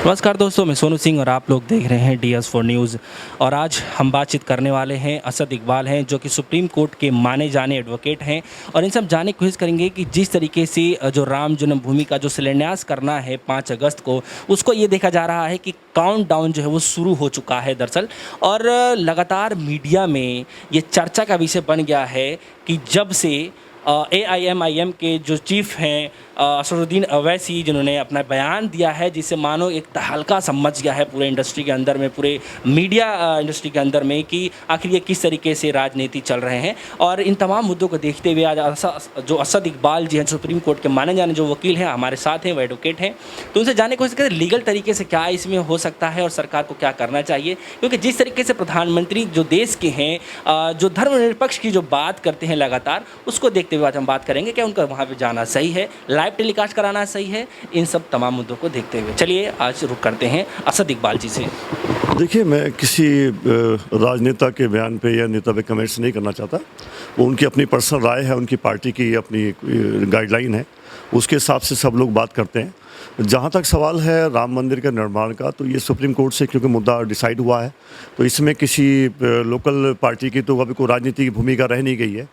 नमस्कार दोस्तों, मैं सोनू सिंह और आप लोग देख रहे हैं DS4 न्यूज़। और आज हम बातचीत करने वाले हैं असद इकबाल हैं, जो कि सुप्रीम कोर्ट के माने जाने एडवोकेट हैं। और इनसे हम जानने की कोशिश करेंगे कि जिस तरीके से जो राम जन्मभूमि का जो शिलान्यास करना है 5 अगस्त को, उसको ये देखा जा रहा है कि काउंटडाउन जो है वो शुरू हो चुका है दरअसल। और लगातार मीडिया में ये चर्चा का विषय बन गया है कि जब से AIMIM के जो चीफ हैं असदुद्दीन अवैसी, जिन्होंने अपना बयान दिया है, जिससे मानो एक तहलका सा मच गया है पूरे इंडस्ट्री के अंदर में, पूरे मीडिया इंडस्ट्री के अंदर में, कि आखिर ये किस तरीके से राजनीति चल रहे हैं। और इन तमाम मुद्दों को देखते हुए आज जो असद इकबाल जी हैं, सुप्रीम कोर्ट के माने जाने जो वकील हैं, हमारे साथ हैं, वो एडवोकेट हैं। तो उनसे जानने की कोशिश करें लीगल तरीके से क्या इसमें हो सकता है और सरकार को क्या करना चाहिए। क्योंकि जिस तरीके से प्रधानमंत्री जो देश के हैं, जो धर्मनिरपेक्ष की जो बात करते हैं लगातार, उसको देखते हुए आज हम बात करेंगे कि उनका वहाँ पे जाना सही है, लाइव टेलीकास्ट कराना सही है, इन सब तमाम मुद्दों को देखते हुए चलिए आज रुक करते हैं असद इकबाल जी से। देखिए, मैं किसी राजनेता के बयान पे या नेता पे कमेंट्स नहीं करना चाहता। वो उनकी अपनी पर्सनल राय है, उनकी पार्टी की अपनी गाइडलाइन है, उसके हिसाब से सब लोग बात करते हैं। जहाँ तक सवाल है राम मंदिर के निर्माण का, तो ये सुप्रीम कोर्ट से क्योंकि मुद्दा डिसाइड हुआ है, तो इसमें किसी लोकल पार्टी की तो अभी कोई राजनीति की भूमिका रह नहीं गई है।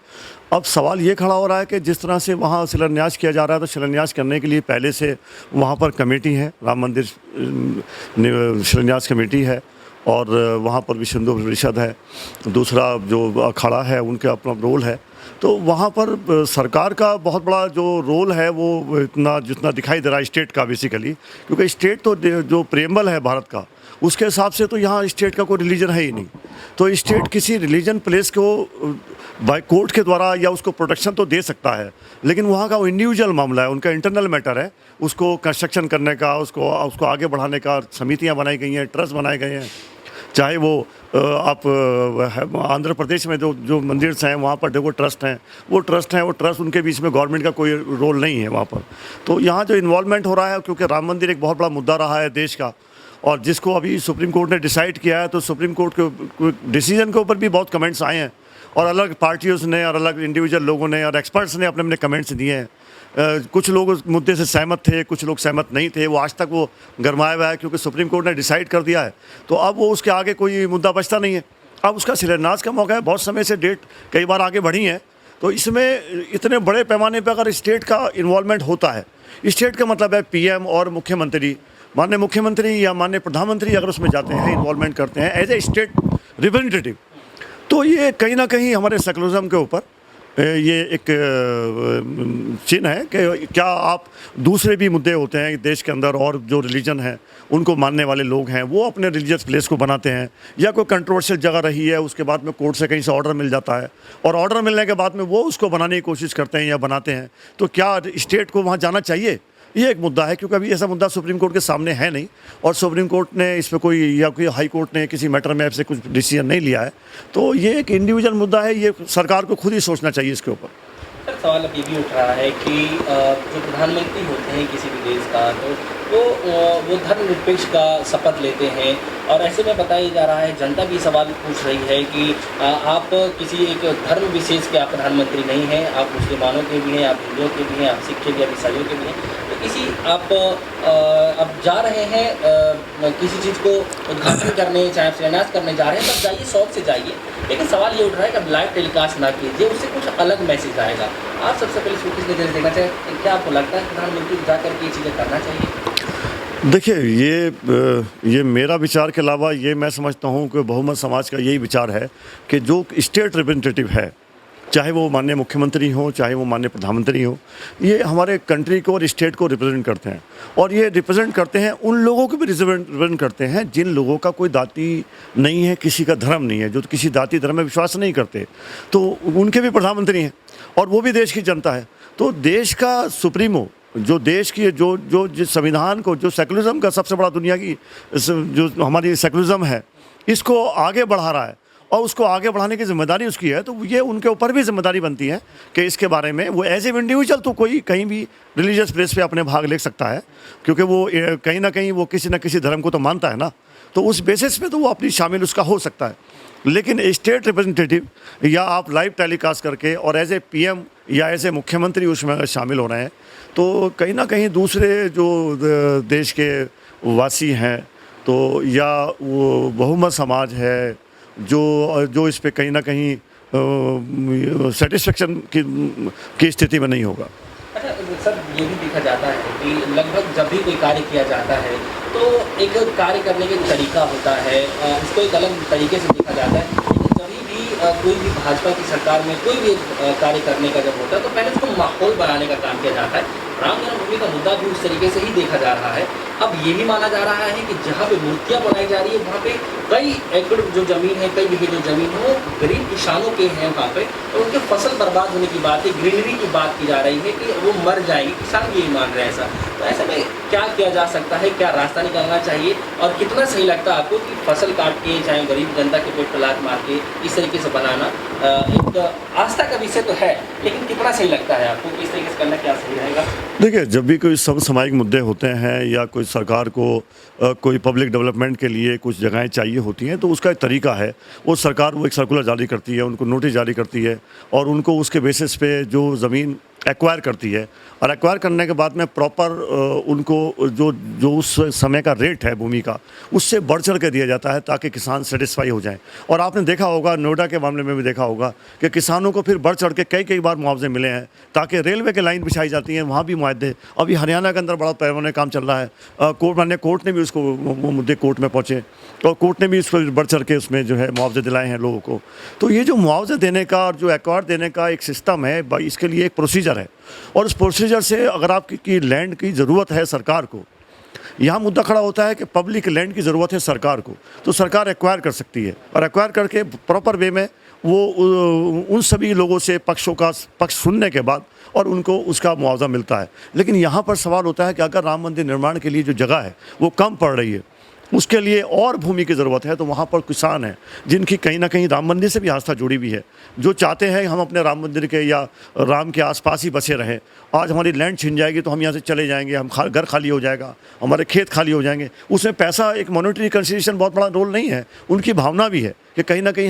अब सवाल ये खड़ा हो रहा है कि जिस तरह से वहाँ शिलान्यास किया जा रहा है, तो शिलान्यास करने के लिए पहले से वहाँ पर कमेटी है, राम मंदिर शिलान्यास कमेटी है, और वहाँ पर विश्व हिंदू परिषद है, दूसरा जो अखाड़ा है उनका अपना रोल है। तो वहाँ पर सरकार का बहुत बड़ा जो रोल है वो इतना जितना दिखाई दे रहा है स्टेट का बेसिकली, क्योंकि स्टेट तो जो प्रेम्बल है भारत का, उसके हिसाब से तो यहाँ स्टेट का कोई रिलीजन है ही नहीं। तो स्टेट किसी रिलीजन प्लेस को बाय कोर्ट के द्वारा या उसको प्रोटेक्शन तो दे सकता है, लेकिन वहाँ का वो इंडिविजुअल मामला है, उनका इंटरनल मैटर है। उसको कंस्ट्रक्शन करने का, उसको आगे बढ़ाने का समितियाँ बनाई गई हैं, ट्रस्ट बनाए गए हैं। चाहे वो आप आंध्र प्रदेश में जो मंदिर हैं वहाँ पर देखो ट्रस्ट हैं, वो ट्रस्ट उनके बीच में गवर्नमेंट का कोई रोल नहीं है वहाँ पर। तो यहाँ जो इन्वॉल्वमेंट हो रहा है, क्योंकि राम मंदिर एक बहुत बड़ा मुद्दा रहा है देश का, और जिसको अभी सुप्रीम कोर्ट ने डिसाइड किया है, तो सुप्रीम कोर्ट के डिसीजन के ऊपर भी बहुत कमेंट्स आए हैं, और अलग पार्टियों ने और अलग इंडिविजुअल लोगों ने और एक्सपर्ट्स ने अपने अपने कमेंट्स दिए हैं। कुछ लोग उस मुद्दे से सहमत थे, कुछ लोग सहमत नहीं थे। वो आज तक वो गरमाया हुआ है, क्योंकि सुप्रीम कोर्ट ने डिसाइड कर दिया है, तो अब वो उसके आगे कोई मुद्दा बचता नहीं है। अब उसका शिलान्यास का मौका है, बहुत समय से डेट कई बार आगे बढ़ी है। तो इसमें इतने बड़े पैमाने पर अगर स्टेट का इन्वॉल्वमेंट होता है, स्टेट का मतलब है PM और मुख्यमंत्री, माननीय मुख्यमंत्री या माननीय प्रधानमंत्री अगर उसमें जाते हैं, इन्वॉल्वमेंट करते हैं एज ए स्टेट रिप्रेजेंटेटिव, तो ये कहीं ना कहीं हमारे सेकुलरिज्म के ऊपर ये एक चिन्ह है कि क्या आप दूसरे भी मुद्दे होते हैं देश के अंदर, और जो रिलीजन है उनको मानने वाले लोग हैं वो अपने रिलीजियस प्लेस को बनाते हैं, या कोई कंट्रोवर्शियल जगह रही है, उसके बाद में कोर्ट से कहीं से ऑर्डर मिल जाता है, और ऑर्डर मिलने के बाद में वो उसको बनाने की कोशिश करते हैं या बनाते हैं, तो क्या स्टेट को वहाँ जाना चाहिए? ये एक मुद्दा है, क्योंकि अभी ऐसा मुद्दा सुप्रीम कोर्ट के सामने है नहीं, और सुप्रीम कोर्ट ने इस पर कोई या कोई हाई कोर्ट ने किसी मैटर में ऐसे कुछ डिसीजन नहीं लिया है। तो ये एक इंडिविजुअल मुद्दा है, ये सरकार को खुद ही सोचना चाहिए इसके ऊपर। सर, सवाल अब ये भी उठ रहा है कि जो प्रधानमंत्री होते हैं किसी भी देश का, तो वो धर्मनिरपेक्ष का शपथ लेते हैं, और ऐसे में बताया जा रहा है, जनता भी सवाल पूछ रही है कि आप किसी एक धर्म विशेष के आप प्रधानमंत्री नहीं हैं, आप मुसलमानों के भी हैं, आप हिंदुओं के भी हैं, आप सिख के, आप ईसाइयों के भी हैं। तो किसी आप अब जा रहे हैं किसी चीज़ को उद्घाटन करने, चाहे आप शिलान्यास करने जा रहे हैं, तब जाइए, शौक से जाइए, लेकिन सवाल ये उठ रहा है कि अब लाइव टेलीकास्ट ना कीजिए, उससे कुछ अलग मैसेज आएगा। आप सबसे पहले इसको किस नज़र से देखना चाहिए? क्या आपको लगता है प्रधानमंत्री को जाकर के ये चीज़ें करना चाहिए? देखिए, ये मेरा विचार के अलावा ये मैं समझता हूँ कि बहुमत समाज का यही विचार है कि जो स्टेट रिप्रेजेंटेटिव है, चाहे वो माननीय मुख्यमंत्री हो, चाहे वो माननीय प्रधानमंत्री हो, ये हमारे कंट्री को और स्टेट को रिप्रेजेंट करते हैं, और ये रिप्रेजेंट करते हैं उन लोगों को भी रिप्रेजेंट करते हैं जिन लोगों का कोई जाति नहीं है, किसी का धर्म नहीं है, जो किसी जाति धर्म में विश्वास नहीं करते, तो उनके भी प्रधानमंत्री हैं, और वो भी देश की जनता है। तो देश का सुप्रीमो, जो देश की जो संविधान को, जो सेकुलरिज्म का सबसे बड़ा दुनिया की जो हमारी सेकुलरिज्म है, इसको आगे बढ़ा रहा है, और उसको आगे बढ़ाने की जिम्मेदारी उसकी है, तो ये उनके ऊपर भी जिम्मेदारी बनती है कि इसके बारे में वो एज ए इंडिविजुअल तो कोई कहीं भी रिलीजियस प्लेस पे अपने भाग ले सकता है, क्योंकि वो कहीं ना कहीं वो किसी न किसी धर्म को तो मानता है ना, तो उस बेसिस पे तो वो अपनी शामिल उसका हो सकता है। लेकिन स्टेट रिप्रेजेंटेटिव या आप लाइव टेलीकास्ट करके और एज ए PM या एज ए मुख्यमंत्री उसमें शामिल हो रहे हैं, तो कहीं ना कहीं दूसरे जो देश के वासी हैं तो या वो बहुमत समाज है जो इस पे कहीं ना कहीं सेटिस्फेक्शन की स्थिति में नहीं होगा। अच्छा सर, ये भी देखा जाता है कि लगभग जब भी कोई कार्य किया जाता है तो एक कार्य करने का तरीका होता है, इसको एक अलग तरीके से देखा जाता है। लेकिन जब भी कोई भी भाजपा की सरकार में कोई भी कार्य करने का जब होता है तो पहले उसको माहौल बनाने का काम किया जाता है। राम जन्मभूमि का मुद्दा भी उस तरीके से ही देखा जा रहा है। अब ये भी माना जा रहा है कि जहाँ पे मूर्तियाँ बनाई जा रही है वहाँ पे कई एकड़ जो ज़मीन है, कई बीघे जो ज़मीन है वो गरीब किसानों के हैं वहाँ पे, और उनके फसल बर्बाद होने की बात है, ग्रीनरी की बात की जा रही है कि वो मर जाएगी, किसान भी यही मान रहे हैं ऐसा। तो ऐसे में क्या किया जा सकता है, क्या रास्ता निकालना चाहिए, और कितना सही लगता है आपको कि फसल काट के चाहे गरीब जनता के पेट पर लात मार के इस तरीके से बनाना एक आस्था का विषय तो है, लेकिन कितना सही लगता है आपको कि इस तरीके से करना क्या सही रहेगा? देखिए, जब भी कोई समसामयिक मुद्दे होते हैं या कोई सरकार को कोई पब्लिक डेवलपमेंट के लिए कुछ जगहें चाहिए होती हैं तो उसका एक तरीका है। वो सरकार वो एक सर्कुलर जारी करती है, उनको नोटिस जारी करती है और उनको उसके बेसिस पे जो ज़मीन एक्वायर करती है, और एक्वायर करने के बाद में प्रॉपर उनको जो उस समय का रेट है भूमि का उससे बढ़ चढ़ के दिया जाता है ताकि किसान सेटिस्फाई हो जाएं। और आपने देखा होगा, नोएडा के मामले में भी देखा होगा कि किसानों को फिर बढ़ चढ़ के कई बार मुआवजे मिले हैं ताकि रेलवे की लाइन बिछाई जाती है वहाँ भी मुआवजे। अभी हरियाणा के अंदर बड़ा पैमाने काम चल रहा है। कोर्ट ने भी उसको वो मुद्दे कोर्ट में पहुँचे और कोर्ट ने भी इस पर बढ़ चढ़ के उसमें जो है मुआवजे दिलाए हैं लोगों को। तो ये जो मुआवजे देने का और जो एक्वायर देने का एक सिस्टम है, इसके लिए एक प्रोसीजर है, और उस प्रोसीजर से अगर आपकी लैंड की ज़रूरत है सरकार को, यहाँ मुद्दा खड़ा होता है कि पब्लिक लैंड की ज़रूरत है सरकार को, तो सरकार एक्वायर कर सकती है और एक्वायर करके प्रॉपर वे में वो उन सभी लोगों से पक्ष सुनने के बाद और उनको उसका मुआवजा मिलता है। लेकिन यहाँ पर सवाल होता है कि अगर राम मंदिर निर्माण के लिए जो जगह है वो कम पड़ रही है, उसके लिए और भूमि की ज़रूरत है, तो वहाँ पर किसान हैं जिनकी कहीं ना कहीं राम मंदिर से भी आस्था जुड़ी हुई है, जो चाहते हैं हम अपने राम मंदिर के या राम के आसपास ही बसे रहें। आज हमारी लैंड छिन जाएगी तो हम यहाँ से चले जाएंगे, घर खाली हो जाएगा, हमारे खेत खाली हो जाएंगे। उसमें पैसा एक मॉनेटरी कंसिडरेशन बहुत बड़ा रोल नहीं है, उनकी भावना भी है कि कहीं ना कहीं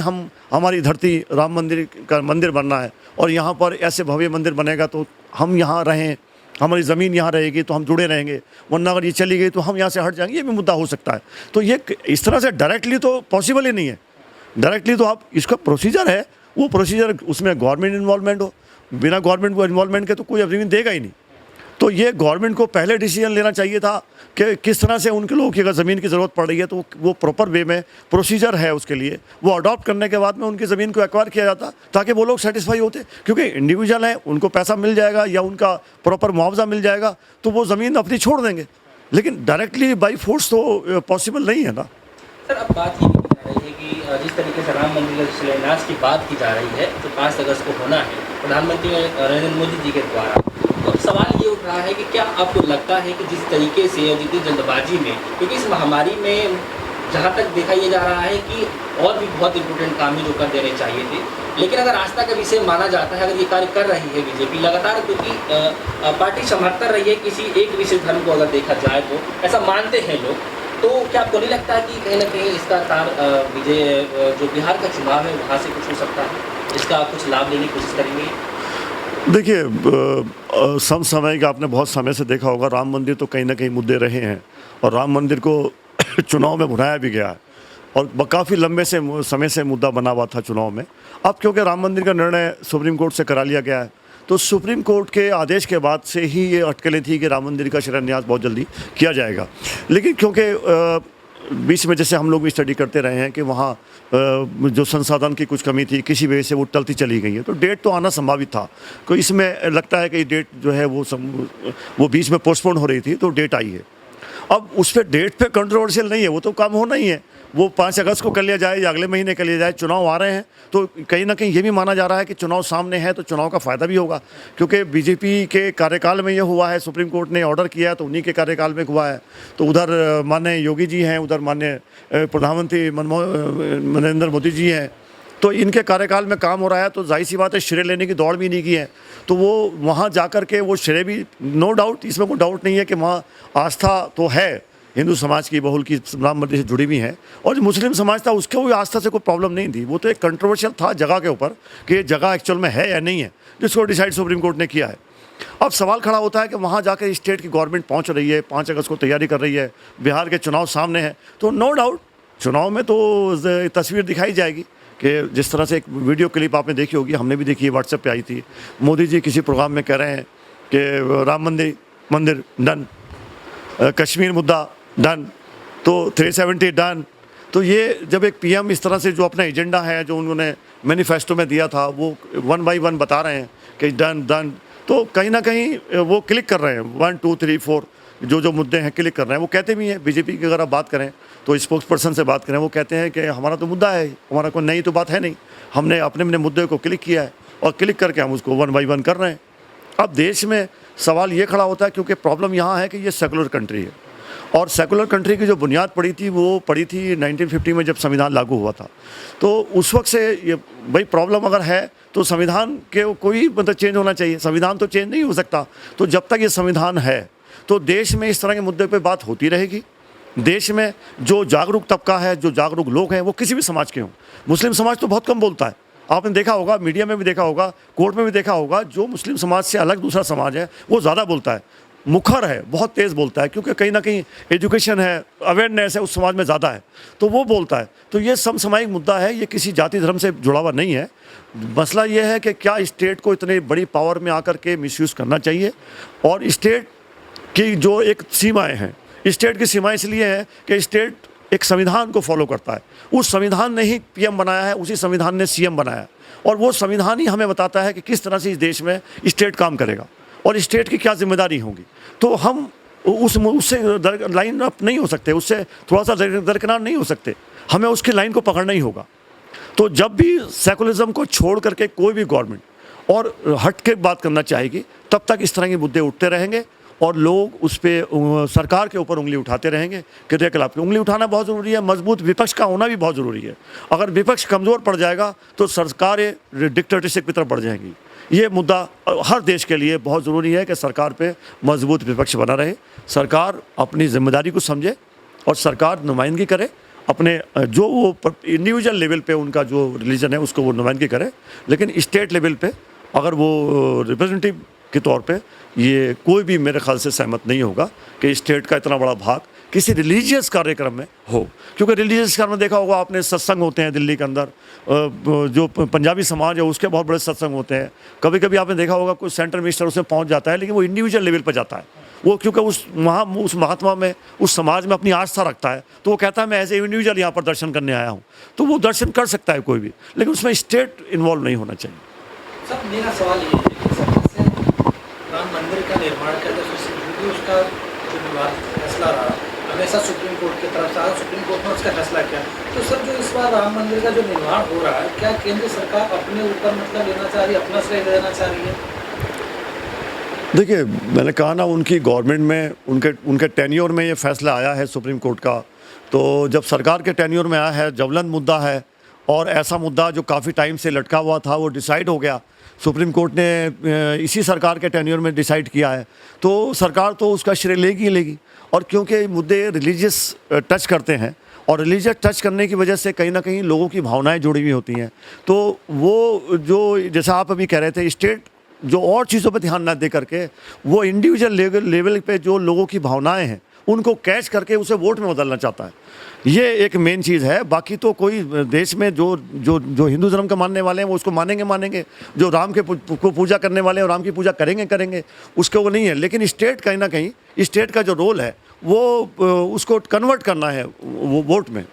हमारी धरती राम मंदिर का मंदिर बनना है और यहाँ पर ऐसे भव्य मंदिर बनेगा तो हम यहाँ रहें, हमारी ज़मीन यहाँ रहेगी तो हम जुड़े रहेंगे, वरना अगर ये चली गई तो हम यहाँ से हट जाएंगे, ये भी मुद्दा हो सकता है। तो ये इस तरह से डायरेक्टली तो पॉसिबल ही नहीं है। डायरेक्टली तो आप इसका प्रोसीजर है, वो प्रोसीजर उसमें गवर्नमेंट इन्वॉल्वमेंट हो, बिना गवर्नमेंट को इन्वॉल्वमेंट के तो कोई ज़मीन देगा ही नहीं। तो ये गवर्नमेंट को पहले डिसीजन लेना चाहिए था कि किस तरह से उनके लोगों की अगर ज़मीन की ज़रूरत पड़ रही है तो वो प्रॉपर वे में प्रोसीजर है उसके लिए, वो अडॉप्ट करने के बाद में उनकी ज़मीन को एक्वायर किया जाता ताकि वो लोग सेटिस्फाई होते। क्योंकि इंडिविजुअल हैं, उनको पैसा मिल जाएगा या उनका प्रॉपर मुआवजा मिल जाएगा तो वो ज़मीन अपनी छोड़ देंगे, लेकिन डायरेक्टली बाई फोर्स तो पॉसिबल नहीं है ना। सर, अब बात ये की जा रही है कि जिस तरीके से राम मंदिर के शिलान्यास की बात की जा रही है तो 5 अगस्त को होना है प्रधानमंत्री नरेंद्र मोदी जी के द्वारा, तो सवाल ये उठ रहा है कि क्या आपको लगता है कि जिस तरीके से और जितनी जल्दबाजी में, क्योंकि इस महामारी में जहाँ तक देखा ये जा रहा है कि और भी बहुत इंपॉर्टेंट काम है जो कर देने चाहिए थे, लेकिन अगर आस्था का विषय माना जाता है, अगर ये कार्य कर रही है बीजेपी लगातार, क्योंकि पार्टी समर्थन कर रही है किसी एक विशेष धर्म को अगर देखा जाए तो ऐसा मानते हैं लोग, तो क्या आपको नहीं लगता है कि कहीं ना कहीं इसका तार विजय जो बिहार का चुनाव है वहाँ से कुछ हो सकता है, इसका कुछ लाभ लेने की कोशिश करेंगे? देखिए, समसामयिक आपने बहुत समय से देखा होगा, राम मंदिर तो कहीं ना कहीं मुद्दे रहे हैं और राम मंदिर को चुनाव में भुनाया भी गया है और काफ़ी लंबे समय से मुद्दा बना हुआ था चुनाव में। अब क्योंकि राम मंदिर का निर्णय सुप्रीम कोर्ट से करा लिया गया है तो सुप्रीम कोर्ट के आदेश के बाद से ही ये अटकलें थी कि राम मंदिर का शिलान्यास बहुत जल्दी किया जाएगा। लेकिन क्योंकि बीच में जैसे हम लोग भी स्टडी करते रहे हैं कि वहाँ जो संसाधन की कुछ कमी थी, किसी वजह से वो टलती चली गई है, तो डेट तो आना संभावित था। तो इसमें लगता है कि डेट जो है वो बीच में पोस्टपोन हो रही थी तो डेट आई है। अब उस पर डेट पे कंट्रोवर्शियल नहीं है, वो तो काम होना ही है, वो 5 अगस्त को कर लिया जाए या अगले महीने कर लिया जाए। चुनाव आ रहे हैं तो कहीं ना कहीं ये भी माना जा रहा है कि चुनाव सामने है तो चुनाव का फ़ायदा भी होगा, क्योंकि बीजेपी के कार्यकाल में ये हुआ है, सुप्रीम कोर्ट ने ऑर्डर किया है तो उन्हीं के कार्यकाल में हुआ है। तो उधर माननीय योगी जी हैं, उधर माननीय प्रधानमंत्री नरेंद्र मोदी जी हैं, तो इनके कार्यकाल में काम हो रहा है तो जाहिर सी बात है श्रेय लेने की दौड़ भी नहीं की है, तो वो वहाँ जा कर के वो श्रेय भी, नो डाउट, इसमें कोई डाउट नहीं है कि वहाँ आस्था तो है हिंदू समाज की बहुल की राम मंदिर से जुड़ी हुई हैं, और जो मुस्लिम समाज था उसको भी आस्था से कोई प्रॉब्लम नहीं थी। वो तो एक कंट्रोवर्शियल था जगह के ऊपर कि ये जगह एक्चुअल में है या नहीं है, जिसको डिसाइड सुप्रीम कोर्ट ने किया है। अब सवाल खड़ा होता है कि वहाँ जाकर स्टेट की गवर्नमेंट पहुँच रही है, 5 अगस्त को तैयारी कर रही है, बिहार के चुनाव सामने है, तो नो डाउट चुनाव में तो तस्वीर दिखाई जाएगी कि जिस तरह से एक वीडियो क्लिप आपने देखी होगी, हमने भी देखी है, व्हाट्सएप पे आई थी। मोदी जी किसी प्रोग्राम में कह रहे हैं कि राम मंदिर डन, कश्मीर मुद्दा डन, तो 370 डन। तो ये जब एक पीएम इस तरह से जो अपना एजेंडा है जो उन्होंने मैनिफेस्टो में दिया था वो 1 बाय 1 बता रहे हैं कि डन, तो कहीं ना कहीं वो क्लिक कर रहे हैं 1 2 3 4 जो मुद्दे हैं क्लिक कर रहे हैं। वो कहते भी हैं, बीजेपी की अगर आप बात करें तो स्पोक्स पर्सन से बात करें, वो कहते हैं कि हमारा तो मुद्दा है, हमारा कोई नई तो बात है नहीं, हमने अपने मुद्दे को क्लिक किया है और क्लिक करके हम उसको 1 बाय 1 कर रहे हैं। अब देश में सवाल ये खड़ा होता है क्योंकि प्रॉब्लम यहाँ है कि ये सेकुलर कंट्री है और सेकुलर कंट्री की जो बुनियाद पड़ी थी वो पड़ी थी 1950 में जब संविधान लागू हुआ था। तो उस वक्त से ये भाई प्रॉब्लम अगर है तो संविधान के कोई मतलब चेंज होना चाहिए, संविधान तो चेंज नहीं हो सकता। तो जब तक ये संविधान है तो देश में इस तरह के मुद्दे पे बात होती रहेगी। देश में जो जागरूक तबका है, जो जागरूक लोग हैं, वो किसी भी समाज के हों, मुस्लिम समाज तो बहुत कम बोलता है, आपने देखा होगा, मीडिया में भी देखा होगा, कोर्ट में भी देखा होगा, जो मुस्लिम समाज से अलग दूसरा समाज है वो ज़्यादा बोलता है, मुखर है, बहुत तेज़ बोलता है, क्योंकि कहीं ना कहीं एजुकेशन है, अवेयरनेस है उस समाज में ज़्यादा है, तो वो बोलता है। तो ये समसामयिक मुद्दा है, ये किसी जाति धर्म से जुड़ा हुआ नहीं है। मसला ये है कि क्या स्टेट को इतनी बड़ी पावर में आकर के मिसयूज़ करना चाहिए, और स्टेट की जो एक सीमाएँ हैं, स्टेट की सीमाएँ इसलिए हैं कि स्टेट एक संविधान को फॉलो करता है, उस संविधान ने ही पीएम बनाया है, उसी संविधान ने सीएम बनाया, और वो संविधान ही हमें बताता है कि किस तरह से इस देश में स्टेट काम करेगा और स्टेट की क्या जिम्मेदारी होगी। तो हम उससे लाइन अप नहीं हो सकते, उससे थोड़ा सा दरकिनार नहीं हो सकते, हमें उसकी लाइन को पकड़ना ही होगा। तो जब भी सेकुलरिज्म को छोड़ करके कोई भी गवर्नमेंट और हट के बात करना चाहेगी, तब तक इस तरह के मुद्दे उठते रहेंगे और लोग उस पर सरकार के ऊपर उंगली उठाते रहेंगे। क्रियाकलाप की उंगली उठाना बहुत ज़रूरी है, मजबूत विपक्ष का होना भी बहुत ज़रूरी है। अगर विपक्ष कमज़ोर पड़ जाएगा तो सरकारें डिक्टेटरशिप की तरफ बढ़ जाएंगी। ये मुद्दा हर देश के लिए बहुत ज़रूरी है कि सरकार पे मजबूत विपक्ष बना रहे, सरकार अपनी जिम्मेदारी को समझे और सरकार नुमाइंदगी करे अपने जो वो इंडिविजुअल लेवल पे उनका जो रिलीजन है उसको वो नुमाइंदगी करे, लेकिन स्टेट लेवल पे अगर वो रिप्रेजेंटेटिव के तौर पे ये कोई भी मेरे ख्याल से सहमत नहीं होगा कि स्टेट का इतना बड़ा भाग किसी रिलीजियस कार्यक्रम में हो। क्योंकि रिलीजियस कार्यक्रम में देखा होगा आपने, सत्संग होते हैं दिल्ली के अंदर, जो पंजाबी समाज है उसके बहुत बड़े सत्संग होते हैं। कभी कभी आपने देखा होगा कोई सेंट्रल मिनिस्टर उसमें पहुंच जाता है, लेकिन वो इंडिविजुअल लेवल पर जाता है, वो क्योंकि उस महात्मा में, उस समाज में अपनी आस्था रखता है, तो वो कहता है मैं एज ए इंडिविजुअल यहाँ पर दर्शन करने आया हूँ, तो वो दर्शन कर सकता है कोई भी, लेकिन उसमें स्टेट इन्वॉल्व नहीं होना चाहिए। सर मेरा सवाल ये है कि राम मंदिर का निर्माण करते समय उसका जो विवाद फैसला रहा हमेशा सुप्रीम कोर्ट की तरफ से आया, सुप्रीम कोर्ट ने उसका फैसला किया। तो सर जो इस बार राम मंदिर का जो निर्माण हो रहा है, क्या केंद्र सरकार अपने ऊपर मतलब लेना चाह रही है, अपना श्रेय देना चाह रही है? देखिए, मैंने कहा ना, उनकी गवर्नमेंट में उनके टेन्योर में ये फैसला आया है सुप्रीम कोर्ट का। तो जब सरकार के टेन्योर में आया है, ज्वलंत मुद्दा है और ऐसा मुद्दा जो काफ़ी टाइम से लटका हुआ था वो डिसाइड हो गया, सुप्रीम कोर्ट ने इसी सरकार के टेन्योर में डिसाइड किया है, तो सरकार तो उसका श्रेय लेगी ही लेगी। और क्योंकि मुद्दे रिलीजियस टच करते हैं और रिलीजियस टच करने की वजह से कहीं ना कहीं लोगों की भावनाएं जुड़ी हुई होती हैं, तो वो जो जैसा आप अभी कह रहे थे, स्टेट जो और चीज़ों पर ध्यान ना दे करके वो इंडिविजुअल लेवल पे जो लोगों की भावनाएं हैं उनको कैच करके उसे वोट में बदलना चाहता है, ये एक मेन चीज़ है। बाकी तो कोई देश में जो हिंदू धर्म का मानने वाले हैं वो उसको मानेंगे, जो राम के को पूजा करने वाले हैं राम की पूजा करेंगे, उसके वो नहीं है। लेकिन स्टेट कहीं ना कहीं, स्टेट का जो रोल है वो उसको कन्वर्ट करना है वो वोट में,